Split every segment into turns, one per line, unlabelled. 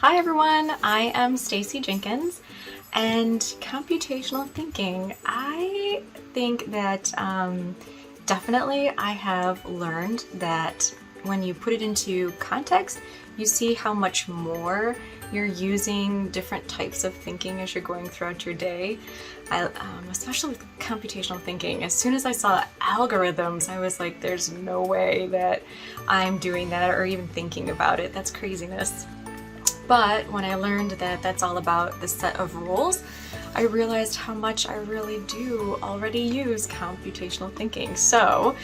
Hi everyone, I am Stacy Jenkins, and computational thinking. I think that definitely I have learned that when you put it into context, you see how much more you're using different types of thinking as you're going throughout your day. Especially with computational thinking, as soon as I saw algorithms, I was like, there's no way that I'm doing that or even thinking about it. That's craziness. But when I learned that that's all about the set of rules, I realized how much I really do already use computational thinking. So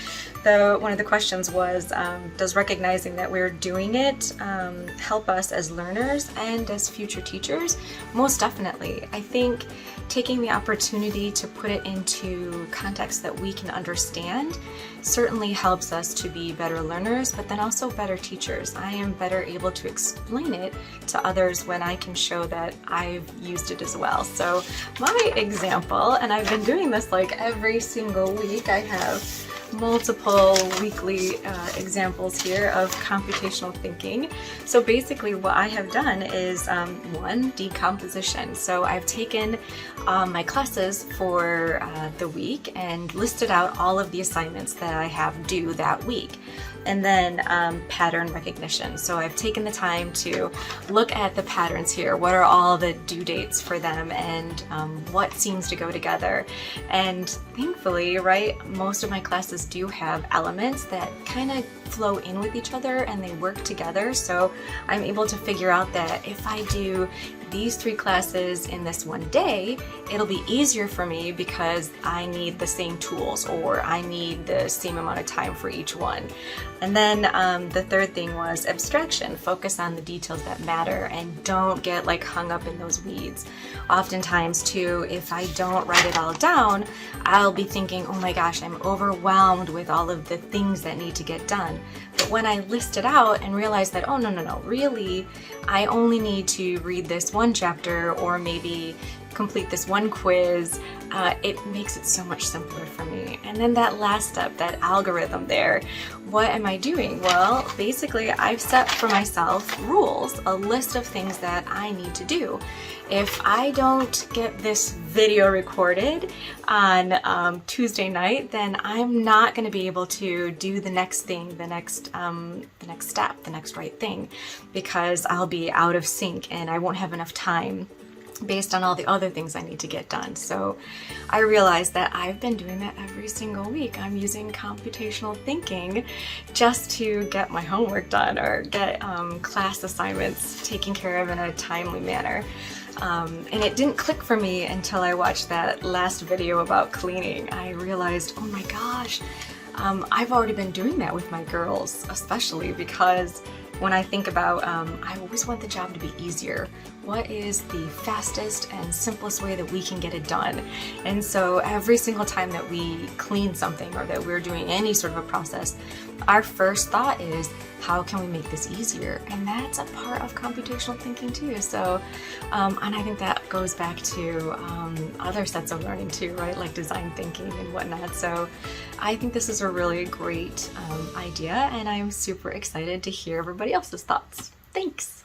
one of the questions was, does recognizing that we're doing it help us as learners and as future teachers? Most definitely. I think taking the opportunity to put it into context that we can understand certainly helps us to be better learners, but then also better teachers. I am better able to explain it to others when I can show that I've used it as well. So my example, and I've been doing this like every single week, I have multiple weekly examples here of computational thinking. So basically what I have done is one, decomposition. So I've taken my classes for the week and listed out all of the assignments that I have due that week. And then pattern recognition. So I've taken the time to look at the patterns here. What are all the due dates for them, and what seems to go together? And thankfully, right, most of my classes do have elements that kind of flow in with each other and they work together. So I'm able to figure out that if I do these 3 classes in this one day, it'll be easier for me because I need the same tools or I need the same amount of time for each one. And then the third thing was abstraction. Focus on the details that matter and don't get like hung up in those weeds. Oftentimes too, if I don't write it all down, I'll be thinking, oh my gosh, I'm overwhelmed with all of the things that need to get done. But when I list it out and realize that, oh no, really, I only need to read this one chapter or maybe complete this one quiz, it makes it so much simpler for me. And then that last step, that algorithm there, what am I doing? Well, basically I've set for myself rules, a list of things that I need to do. If I don't get this video recorded on Tuesday night, then I'm not going to be able to do the next thing, the next step, the next right thing, because I'll be out of sync and I won't have enough time based on all the other things I need to get done. So I realized that I've been doing that every single week. I'm using computational thinking just to get my homework done or get class assignments taken care of in a timely manner. And it didn't click for me until I watched that last video about cleaning. I realized, oh my gosh, I've already been doing that with my girls, especially because when I think about, I always want the job to be easier. What is the fastest and simplest way that we can get it done? And so every single time that we clean something or that we're doing any sort of a process, our first thought is, how can we make this easier? And that's a part of computational thinking too. So, and I think that goes back to other sets of learning too, right? Like design thinking and whatnot. So I think this is a really great idea, and I'm super excited to hear everybody else's thoughts. Thanks.